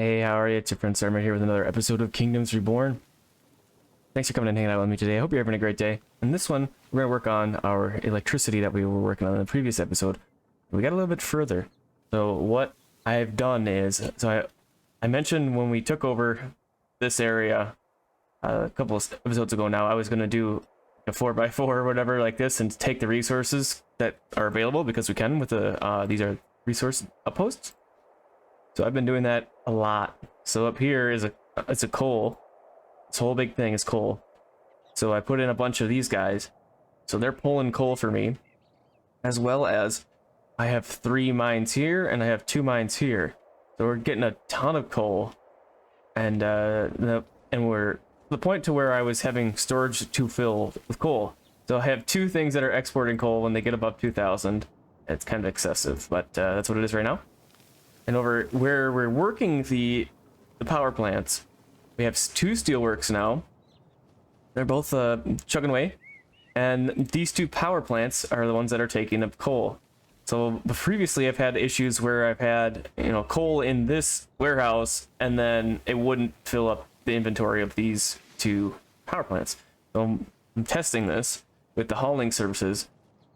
Hey, how are you? It's your friend Sarmer here with another episode of Kingdoms Reborn. Thanks for coming and hanging out with me today. I hope you're having a great day. In this one, we're going to work on our electricity that we were working on in the previous episode. We got a little bit further. So what I've done is, I mentioned when we took over this area a couple of episodes ago now, I was going to do a 4x4 or whatever like this and take the resources that are available because we can with the, these are resource outposts. So I've been doing that a lot. So up here is it's a coal. This whole big thing is coal. So I put in a bunch of these guys. So they're pulling coal for me. As well as I have 3 mines here and I have 2 mines here. So we're getting a ton of coal. And we're the point to where I was having storage to fill with coal. So I have 2 things that are exporting coal when they get above 2,000. It's kind of excessive, but that's what it is right now. And over where we're working the power plants, we have 2 steelworks now. They're both chugging away. And these 2 power plants are the ones that are taking up coal. So previously I've had issues where I've had, coal in this warehouse and then it wouldn't fill up the inventory of these 2 power plants. So I'm testing this with the hauling services.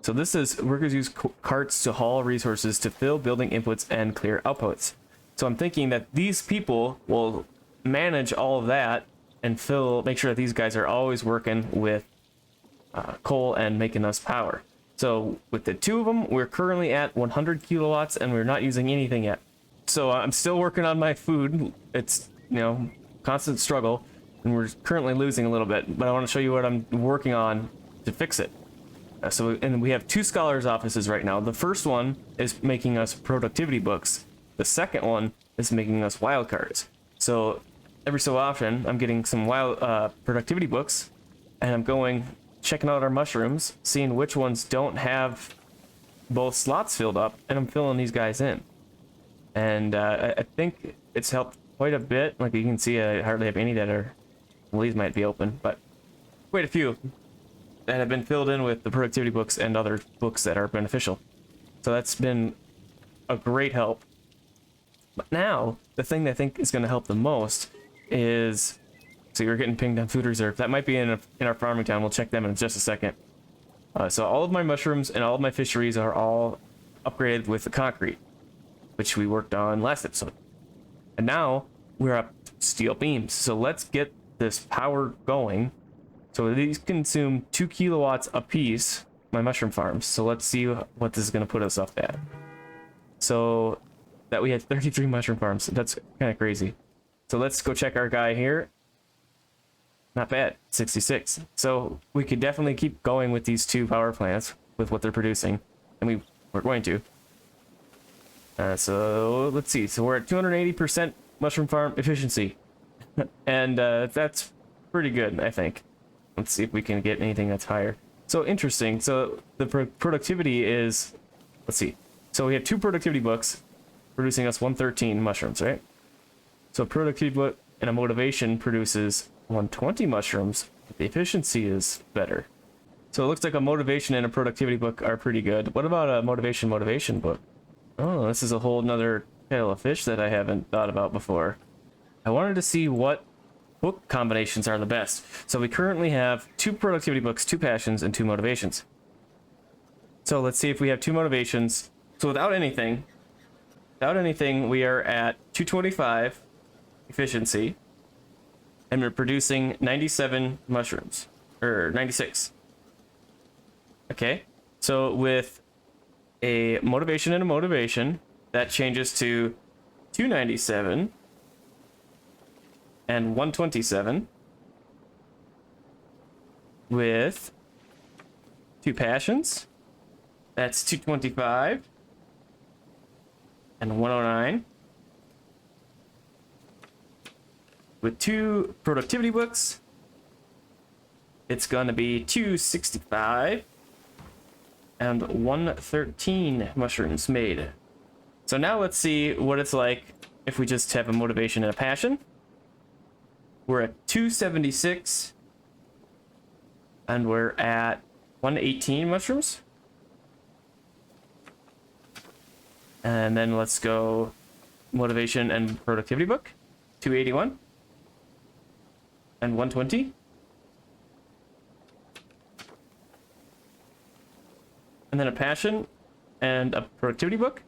So this is workers use carts to haul resources to fill building inputs and clear outputs. So I'm thinking that these people will manage all of that and make sure that these guys are always working with coal and making us power. So with the 2 of them, we're currently at 100 kilowatts and we're not using anything yet. So I'm still working on my food. It's, constant struggle and we're currently losing a little bit, but I want to show you what I'm working on to fix it. And we have 2 scholars offices right now. The first one is making us productivity books. The second one is making us wildcards. So every so often I'm getting some productivity books and I'm checking out our mushrooms, seeing which ones don't have both slots filled up, and I'm filling these guys in. And I think it's helped quite a bit. Like you can see, I hardly have any that are, well, these might be open, but quite a few that have been filled in with the productivity books and other books that are beneficial. So that's been a great help. But now, the thing that I think is going to help the most is, so you're getting pinged on food reserve. That might be in our farming town. We'll check them in just a second. So all of my mushrooms and all of my fisheries are all upgraded with the concrete, which we worked on last episode. And now we're up steel beams. So let's get this power going. So these consume 2 kilowatts a piece, my mushroom farms. So let's see what this is going to put us up at. So that we had 33 mushroom farms. That's kind of crazy. So let's go check our guy here. Not bad, 66. So we could definitely keep going with these 2 power plants with what they're producing. And we're going to. So let's see. So we're at 280% mushroom farm efficiency. And that's pretty good, I think. Let's see if we can get anything that's higher. So interesting. So the productivity is, let's see. So we have 2 productivity books producing us 113 mushrooms, right? So a productivity book and a motivation produces 120 mushrooms. But the efficiency is better. So it looks like a motivation and a productivity book are pretty good. What about a motivation book? Oh, this is a whole nother kettle of fish that I haven't thought about before. I wanted to see what book combinations are the best. So we currently have 2 productivity books, 2 passions, and 2 motivations. So let's see if we have 2 motivations. So without anything, we are at 225 efficiency, and we're producing 97 mushrooms, or 96. Okay, so with a motivation and a motivation, that changes to 297 and 127 with 2 passions. That's 225 and 109 with 2 productivity books. It's gonna be 265 and 113 mushrooms made. So now let's see what it's like if we just have a motivation and a passion. We're at 276 and we're at 118 mushrooms. And then let's go motivation and productivity book, 281 and 120. And then a passion and a productivity book.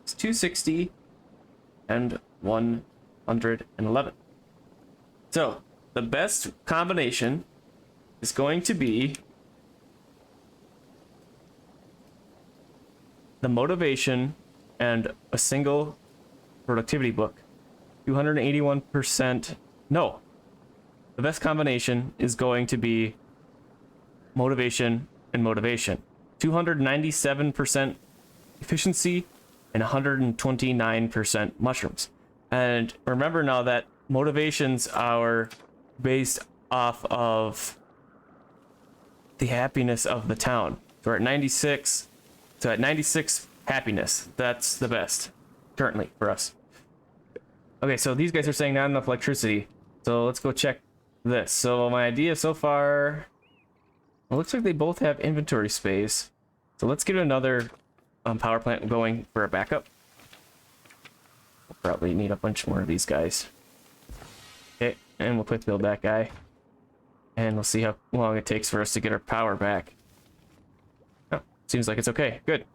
It's 260 and 111. So the best combination is going to be the motivation and a single productivity book. 281%. No. The best combination is going to be motivation and motivation. 297% efficiency and 129% mushrooms. And remember now that motivations are based off of the happiness of the town. So we're at 96. So at 96 happiness, that's the best currently for us. Okay, so these guys are saying not enough electricity. So let's go check this. So my idea so far, it looks like they both have inventory space. So let's get another power plant going for a backup. We'll probably need a bunch more of these guys. Okay, and we'll quick build that guy. And we'll see how long it takes for us to get our power back. Oh, seems like it's okay. Good.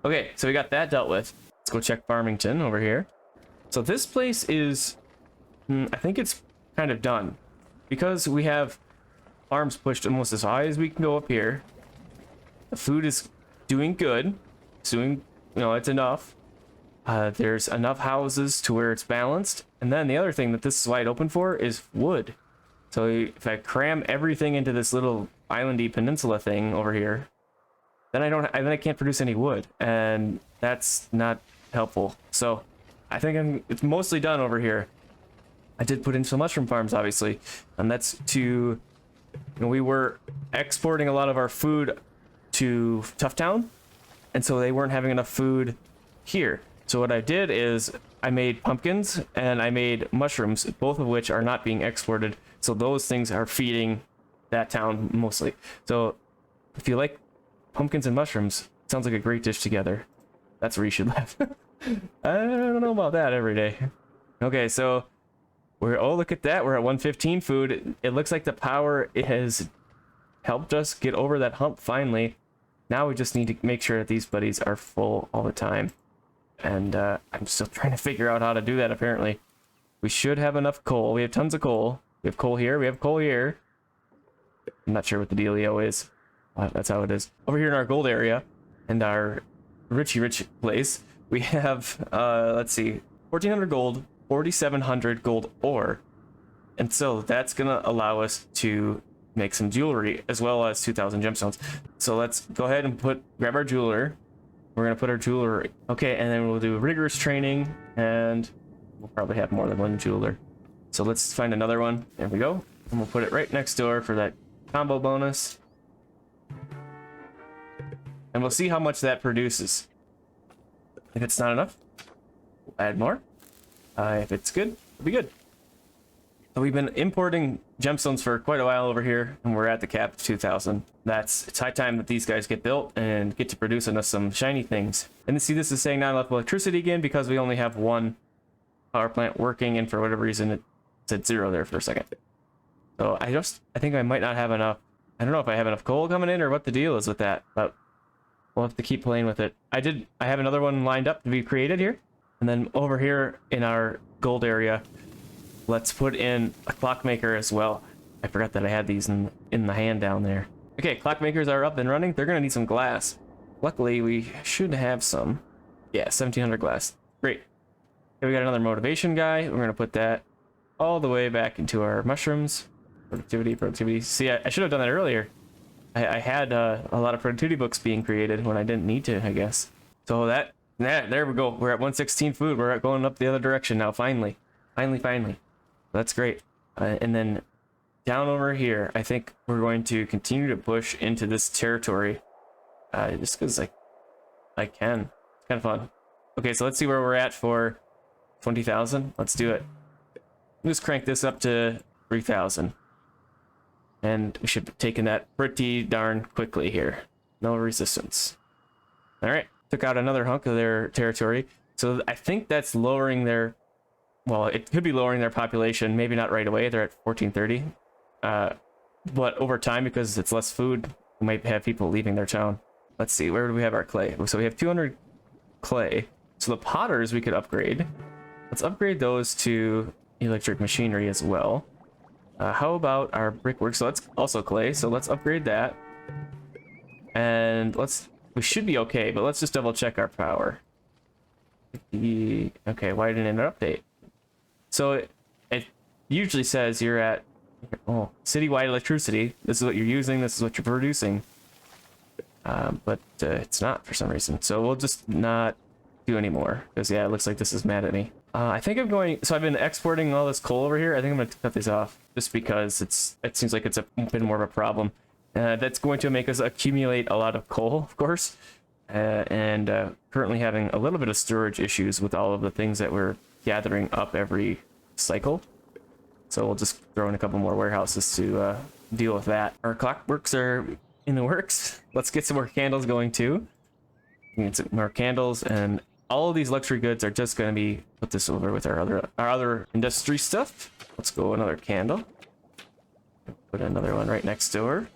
Okay, so we got that dealt with. Let's go check Farmington over here. So this place is, I think it's kind of done. Because we have farms pushed almost as high as we can go up here. The food is doing good. It's doing, it's enough. There's enough houses to where it's balanced. And then the other thing that this is wide open for is wood. So if I cram everything into this little islandy peninsula thing over here, then I can't produce any wood, and that's not helpful. So I think it's mostly done over here. I did put in some mushroom farms, obviously, and that's to, we were exporting a lot of our food to Toughtown, and so they weren't having enough food here. So what I did is I made pumpkins and I made mushrooms, both of which are not being exported. So those things are feeding that town mostly. So if you like pumpkins and mushrooms, it sounds like a great dish together. That's where you should live. I don't know about that every day. Okay, so look at that. We're at 115 food. It looks like the power has helped us get over that hump finally. Now we just need to make sure that these buddies are full all the time. And I'm still trying to figure out how to do that, apparently. We should have enough coal. We have tons of coal. We have coal here. We have coal here. I'm not sure what the dealio is. That's how it is. Over here in our gold area and our rich place, we have, let's see, 1,400 gold, 4,700 gold ore. And so that's going to allow us to make some jewelry as well as 2,000 gemstones. So let's go ahead and grab our jeweler. We're going to put our jeweler. Okay, and then we'll do rigorous training, and we'll probably have more than one jeweler. So let's find another one. There we go. And we'll put it right next door for that combo bonus. And we'll see how much that produces. If it's not enough, we'll add more. If it's good, it'll be good. So we've been importing gemstones for quite a while over here, and we're at the cap of 2,000. It's high time that these guys get built and get to producing us some shiny things. And see, this is saying not enough electricity again because we only have one power plant working, and for whatever reason it said 0 there for a second. So I think I might not have enough. I don't know if I have enough coal coming in or what the deal is with that, but we'll have to keep playing with it. I have another one lined up to be created here. And then over here in our gold area, let's put in a clockmaker as well. I forgot that I had these in the hand down there. Okay, clockmakers are up and running. They're gonna need some glass. Luckily, we should have some. Yeah, 1,700 glass. Great. Okay, we got another motivation guy. We're gonna put that all the way back into our mushrooms. Productivity. See, I should have done that earlier. I had a lot of productivity books being created when I didn't need to, I guess. So there we go. We're at 116 food. We're going up the other direction now, finally. Finally. That's great. And then down over here, I think we're going to continue to push into this territory. Just because I can. It's kind of fun. Okay, so let's see where we're at for 20,000. Let's do it. Just crank this up to 3,000. And we should be taking that pretty darn quickly here. No resistance. All right. Took out another hunk of their territory. So I think that's lowering their, well, it could be lowering their population. Maybe not right away. They're at 1430. But over time, because it's less food, we might have people leaving their town. Let's see, where do we have our clay? So we have 200 clay. So the potters we could upgrade. Let's upgrade those to electric machinery as well. How about our brickwork? So that's also clay. So let's upgrade that. And we should be okay, but let's just double check our power. Okay, why didn't it update? So it usually says you're at citywide electricity. This is what you're using. This is what you're producing. But it's not for some reason. So we'll just not do anymore because yeah, it looks like this is mad at me. I think I'm going. So I've been exporting all this coal over here. I think I'm going to cut these off just because it seems like it's been more of a problem. That's going to make us accumulate a lot of coal, of course. And currently having a little bit of storage issues with all of the things that we're gathering up every cycle. So we'll just throw in a couple more warehouses to deal with that. Our clockworks are in the works. Let's get some more candles going too. Get some more candles, and all of these luxury goods are just going to be put this over with our other industry stuff. Let's go another candle. Put another one right next door.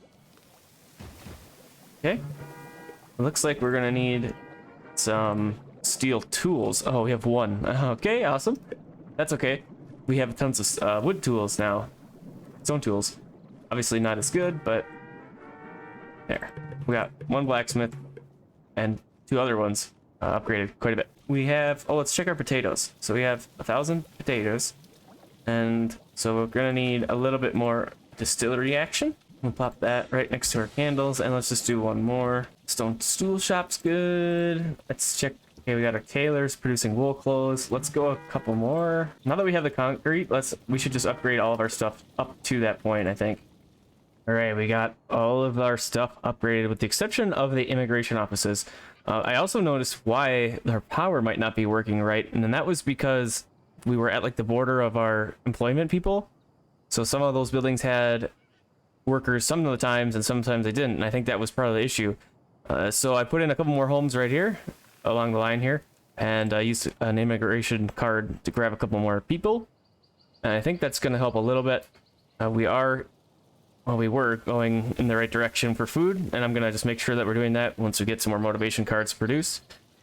Okay. It looks like we're gonna need some steel tools. Oh, we have one. Okay, awesome. That's okay. We have tons of wood tools now. Stone tools. Obviously not as good, but there. We got one blacksmith and two other ones upgraded quite a bit. We have, let's check our potatoes. So we have 1,000 potatoes. And so we're gonna need a little bit more distillery action. We'll pop that right next to our candles, and let's just do one more. Stone stool shop's good. Let's check. Okay, we got our tailors producing wool clothes. Let's go a couple more. Now that we have the concrete, we should just upgrade all of our stuff up to that point, I think. All right, we got all of our stuff upgraded with the exception of the immigration offices. I also noticed why our power might not be working right, and then that was because we were at like the border of our employment people. So some of those buildings had workers some of the times, and sometimes they didn't, and I think that was part of the issue. So I put in a couple more homes right here along the line here, and I used an immigration card to grab a couple more people, and I think that's going to help a little bit. We were going in the right direction for food, and I'm going to just make sure that we're doing that once we get some more motivation cards produced.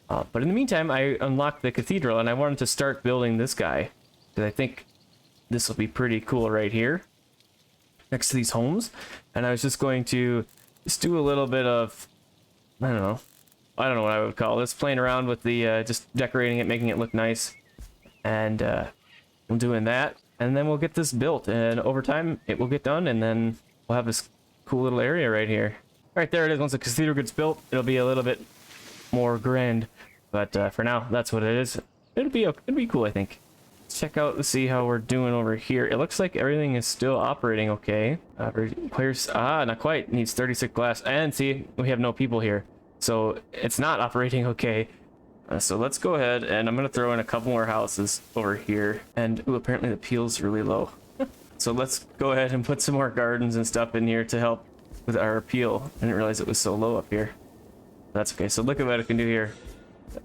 But in the meantime, I unlocked the cathedral, and I wanted to start building this guy, because I think this will be pretty cool right here next to these homes. And I was just going to just do a little bit of, I don't know what I would call this, playing around with the just decorating it, making it look nice, and I'm doing that, and then we'll get this built, and over time it will get done, and then we'll have this cool little area right here. Right there it is. Once the cathedral gets built, it'll be a little bit more grand, but for now that's what it is. It'll be cool, I think. Let's check out to see how we're doing over here. It looks like everything is still operating okay. Players, not quite. Needs 36 glass, and see, we have no people here, so it's not operating okay. So let's go ahead, and I'm gonna throw in a couple more houses over here. And ooh, apparently the peel's really low. So let's go ahead and put some more gardens and stuff in here to help with our peel. I didn't realize it was so low up here. That's okay. So look at what I can do here.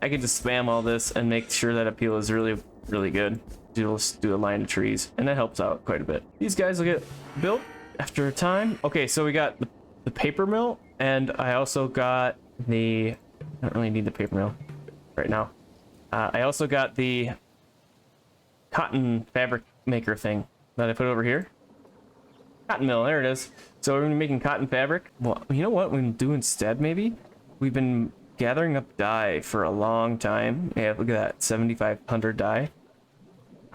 I can just spam all this and make sure that appeal is really good. Just do a line of trees, and that helps out quite a bit. These guys will get built after a time. Okay, so we got the paper mill, and I also got I don't really need the paper mill right now. I also got the cotton fabric maker thing that I put over here. Cotton mill, there it is. So we're gonna be making cotton fabric. Well, you know what we can do instead, maybe? We've been gathering up dye for a long time. Yeah, look at that, 7,500 dye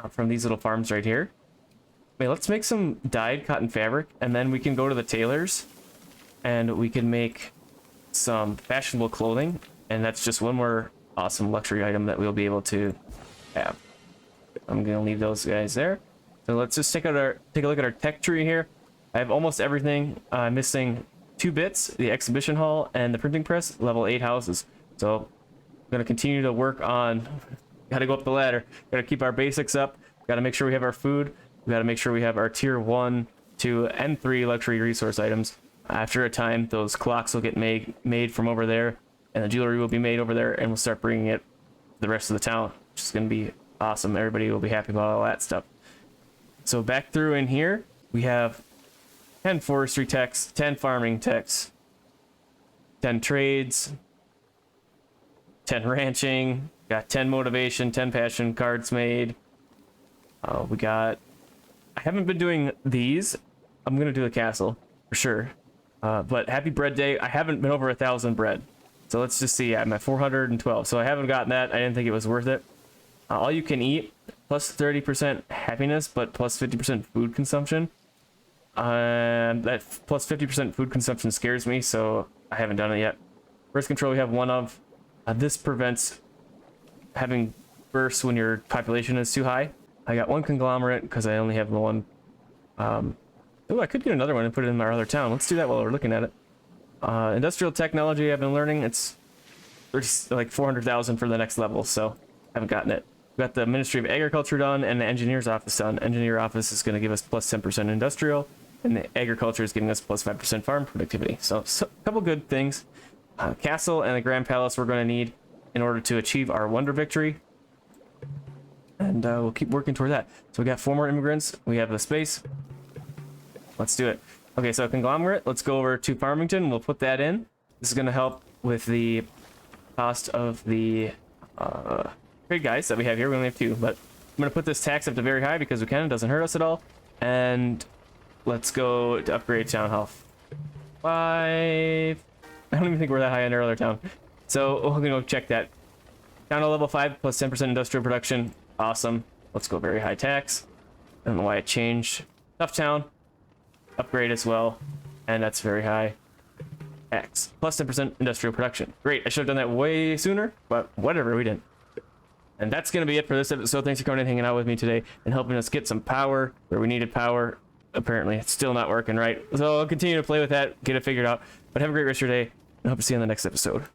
from these little farms right here. Wait, let's make some dyed cotton fabric, and then we can go to the tailors and we can make some fashionable clothing, and that's just one more awesome luxury item that we'll be able to have. I'm gonna leave those guys there. So let's just take a look at our tech tree here. I have almost everything. I'm missing 2 bits, the exhibition hall and the printing press, level 8 houses. So I'm gonna continue to work on, gotta go up the ladder, gotta keep our basics up, gotta make sure we have our food, we gotta make sure we have our tier 1, 2, and 3 luxury resource items. After a time, those clocks will get made from over there, and the jewelry will be made over there, and we'll start bringing it the rest of the town, which is going to be awesome. Everybody will be happy about all that stuff. So back through in here, we have 10 forestry techs, 10 farming techs, 10 trades, 10 ranching, got 10 motivation, 10 passion cards made. We got, I haven't been doing these. I'm going to do the castle for sure. But happy bread day. I haven't been over 1,000 bread. So let's just see. I'm at 412. So I haven't gotten that. I didn't think it was worth it. All you can eat, plus 30% happiness, but plus 50% food consumption. That plus 50% food consumption scares me, so I haven't done it yet. Burst control we have one of. This prevents having bursts when your population is too high. I got one conglomerate because I only have the one. Oh, I could get another one and put it in my other town. Let's do that while we're looking at it. Industrial technology I've been learning. It's 30, like 400,000 for the next level, so I haven't gotten it. We got the Ministry of Agriculture done and the Engineer's Office done. Engineer Office is going to give us plus 10% industrial, and the Agriculture is giving us plus 5% farm productivity. So a couple good things. Castle and the Grand Palace we're going to need in order to achieve our Wonder Victory. And we'll keep working toward that. So we got 4 more immigrants. We have the space. Let's do it. Okay, so conglomerate. Let's go over to Farmington. We'll put that in. This is going to help with the cost of the trade guys that we have here. We only have 2, but I'm going to put this tax up to very high because we can. It doesn't hurt us at all. And let's go to upgrade town hall 5. I don't even think we're that high in our other town. So we're going to go check that. Town hall level 5 plus 10% industrial production. Awesome. Let's go very high tax. I don't know why it changed. Tough town. Upgrade as well. And that's very high. X. Plus 10% industrial production. Great. I should have done that way sooner, but whatever, we didn't. And that's going to be it for this episode. Thanks for coming and hanging out with me today and helping us get some power where we needed power. Apparently, it's still not working right. So I'll continue to play with that, get it figured out. But have a great rest of your day, and I hope to see you on the next episode.